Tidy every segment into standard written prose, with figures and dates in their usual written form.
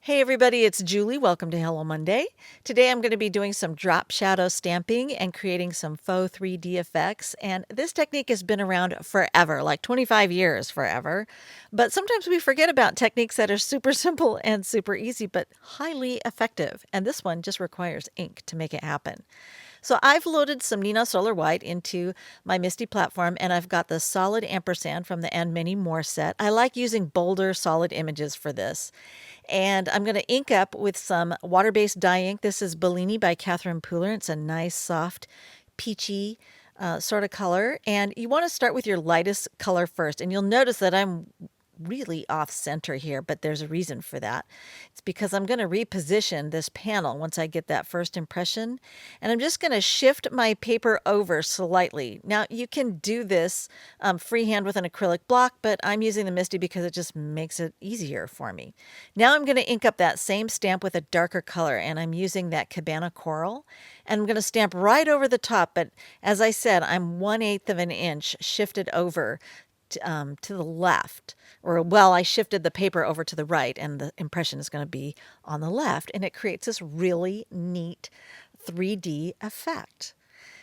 Hey everybody, it's Julie. Welcome to Hello Monday. Today I'm going to be doing some drop shadow stamping and creating some faux 3D effects. And this technique has been around forever, like 25 years forever. But sometimes we forget about techniques that are super simple and super easy, but highly effective. And this one just requires ink to make it happen. So I've loaded some Nina Solar White into my Misty platform, and I've got the solid ampersand from the And Many More set. I like using bolder solid images for this. And I'm going to ink up with some water-based dye ink. This is Bellini by Catherine Pooler. It's a nice, soft, peachy sort of color. And you want to start with your lightest color first. And you'll notice that I'm really off center here, but there's a reason for that. It's because I'm going to reposition this panel once I get that first impression. And I'm just going to shift my paper over slightly. Now you can do this freehand with an acrylic block, but I'm using the Misty because it just makes it easier for me. Now I'm going to ink up that same stamp with a darker color, and I'm using that Cabana Coral. And I'm going to stamp right over the top, but as I said, I'm 1/8 of an inch shifted over to the left, or well, I shifted the paper over to the right, and the impression is going to be on the left, and it creates this really neat 3D effect.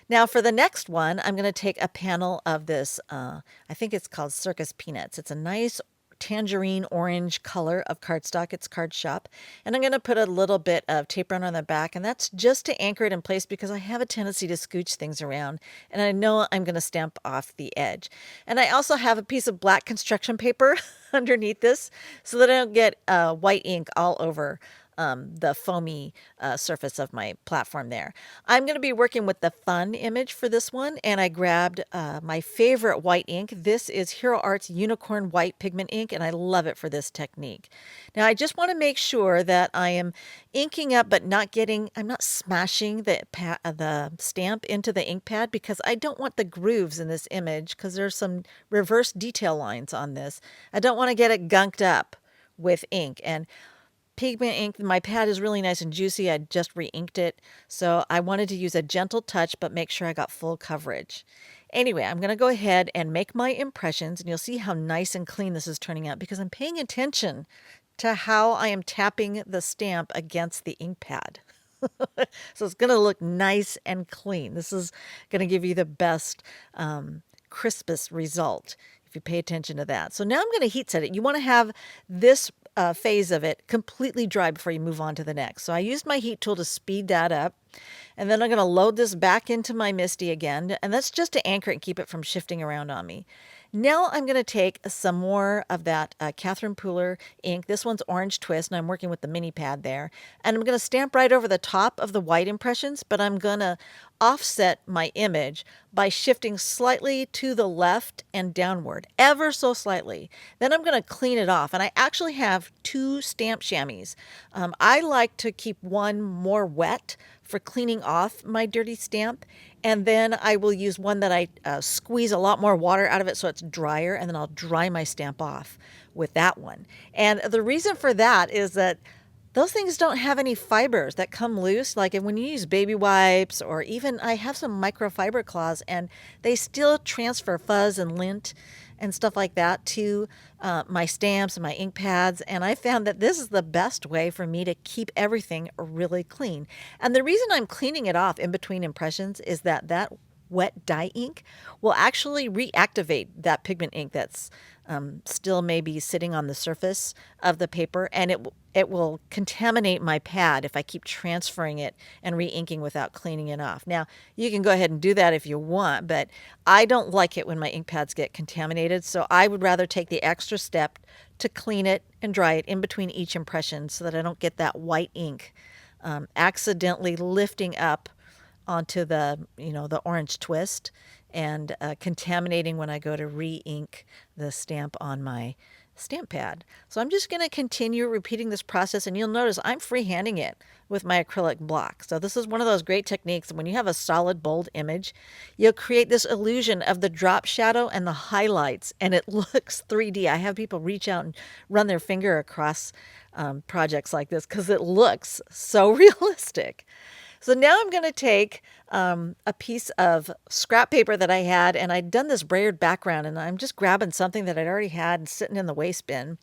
Now for the next one, I'm going to take a panel of this, I think it's called Circus Peanuts. It's a nice tangerine orange color of cardstock. It's Card Shop. And I'm going to put a little bit of tape run on the back, and that's just to anchor it in place because I have a tendency to scooch things around, and I know I'm going to stamp off the edge. And I also have a piece of black construction paper underneath this so that I don't get white ink all over the foamy surface of my platform there. I'm going to be working with the fun image for this one, and I grabbed my favorite white ink. This is Hero Art's Unicorn White Pigment ink, and I love it for this technique. Now I just want to make sure that I am inking up but I'm not smashing the stamp into the ink pad because I don't want the grooves in this image because there's some reverse detail lines on this. I don't want to get it gunked up with ink. And pigment ink, my pad is really nice and juicy. I just re-inked it, so I wanted to use a gentle touch but make sure I got full coverage. Anyway, I'm going to go ahead and make my impressions, and you'll see how nice and clean this is turning out because I'm paying attention to how I am tapping the stamp against the ink pad. So it's going to look nice and clean. This is going to give you the best, crispest result if you pay attention to that. So now I'm going to heat set it. You want to have this phase of it completely dry before you move on to the next. So I used my heat tool to speed that up. And then I'm going to load this back into my Misty again. And that's just to anchor it and keep it from shifting around on me. Now I'm going to take some more of that Catherine Pooler ink. This one's Orange Twist, and I'm working with the mini pad there. And I'm going to stamp right over the top of the white impressions, but I'm going to offset my image by shifting slightly to the left and downward, ever so slightly. Then I'm going to clean it off. And I actually have two stamp chamois. I like to keep one more wet for cleaning off my dirty stamp. And then I will use one that I squeeze a lot more water out of it so it's drier, and then I'll dry my stamp off with that one. And the reason for that is that those things don't have any fibers that come loose. Like when you use baby wipes, or even I have some microfiber cloths, and they still transfer fuzz and lint and stuff like that to my stamps and my ink pads. And I found that this is the best way for me to keep everything really clean. And the reason I'm cleaning it off in between impressions is that wet dye ink will actually reactivate that pigment ink that's still maybe sitting on the surface of the paper, and it will contaminate my pad if I keep transferring it and re-inking without cleaning it off. Now, you can go ahead and do that if you want, but I don't like it when my ink pads get contaminated, so I would rather take the extra step to clean it and dry it in between each impression so that I don't get that white ink accidentally lifting up onto the orange twist and contaminating when I go to re-ink the stamp on my stamp pad. So I'm just going to continue repeating this process, and you'll notice I'm freehanding it with my acrylic block. So this is one of those great techniques. When you have a solid, bold image, you'll create this illusion of the drop shadow and the highlights, and it looks 3D. I have people reach out and run their finger across projects like this because it looks so realistic. So now I'm going to take a piece of scrap paper that I had, and I'd done this brayered background, and I'm just grabbing something that I'd already had sitting in the waste bin.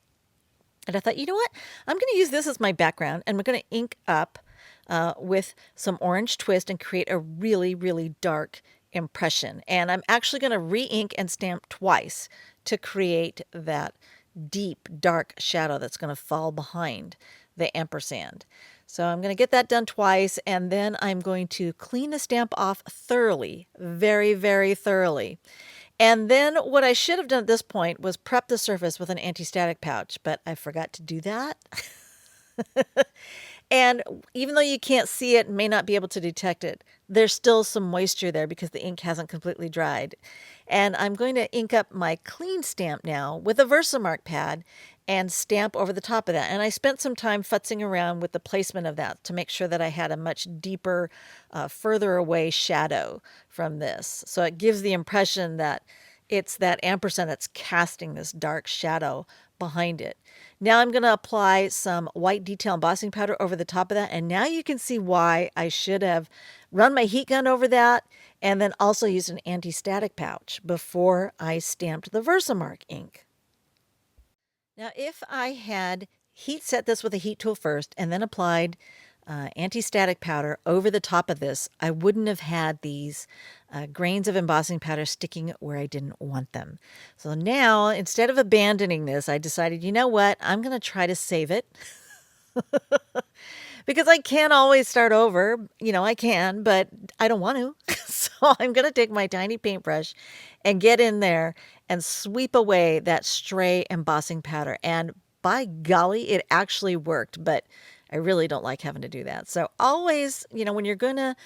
And I thought, you know what? I'm going to use this as my background, and we're going to ink up with some orange twist and create a really, really dark impression. And I'm actually going to re-ink and stamp twice to create that deep, dark shadow that's going to fall behind the ampersand. So I'm going to get that done twice, and then I'm going to clean the stamp off thoroughly, very, very thoroughly. And then what I should have done at this point was prep the surface with an anti-static pouch, but I forgot to do that. And even though you can't see it and may not be able to detect it, there's still some moisture there because the ink hasn't completely dried. And I'm going to ink up my clean stamp now with a Versamark pad and stamp over the top of that. And I spent some time futzing around with the placement of that to make sure that I had a much deeper, further away shadow from this. So it gives the impression that it's that ampersand that's casting this dark shadow behind it. Now I'm going to apply some white detail embossing powder over the top of that. And now you can see why I should have run my heat gun over that and then also used an anti-static pouch before I stamped the Versamark ink. Now, if I had heat set this with a heat tool first and then applied anti-static powder over the top of this, I wouldn't have had these grains of embossing powder sticking where I didn't want them. So now, instead of abandoning this, I decided, you know what, I'm going to try to save it. Because I can't always start over. You know, I can, but I don't want to. So I'm going to take my tiny paintbrush and get in there and sweep away that stray embossing powder. And by golly, it actually worked, but I really don't like having to do that. So always, you know, when you're going to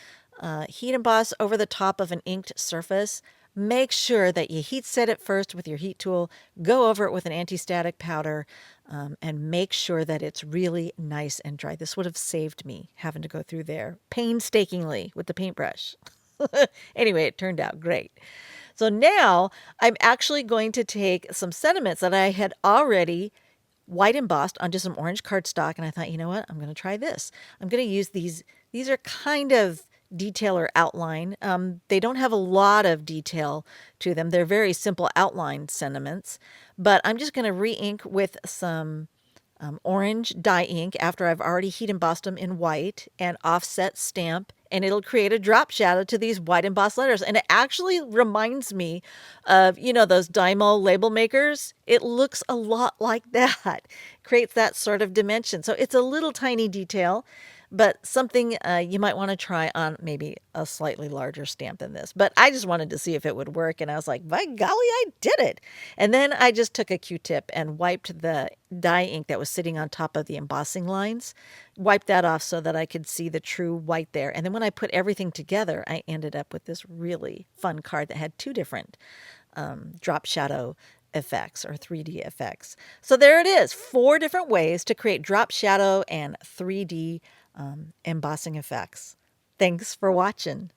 heat emboss over the top of an inked surface, make sure that you heat set it first with your heat tool, go over it with an anti-static powder, and make sure that it's really nice and dry. This would have saved me having to go through there painstakingly with the paintbrush. Anyway, it turned out great. So now I'm actually going to take some sentiments that I had already white embossed onto some orange cardstock, and I thought, you know what, I'm going to try this. I'm going to use these. These are kind of detail or outline. They don't have a lot of detail to them. They're very simple outline sentiments, but I'm just going to re-ink with some orange dye ink after I've already heat embossed them in white and offset stamp, and it'll create a drop shadow to these white embossed letters. And it actually reminds me of, you know, those Dymo label makers. It looks a lot like that. Creates that sort of dimension. So it's a little tiny detail, but something you might want to try on maybe a slightly larger stamp than this. But I just wanted to see if it would work, and I was like, by golly, I did it. And then I just took a Q-tip and wiped the dye ink that was sitting on top of the embossing lines, wiped that off so that I could see the true white there. And then when I put everything together, I ended up with this really fun card that had two different drop shadow effects or 3D effects. So there it is, 4 different ways to create drop shadow and 3D embossing effects. Thanks for watching.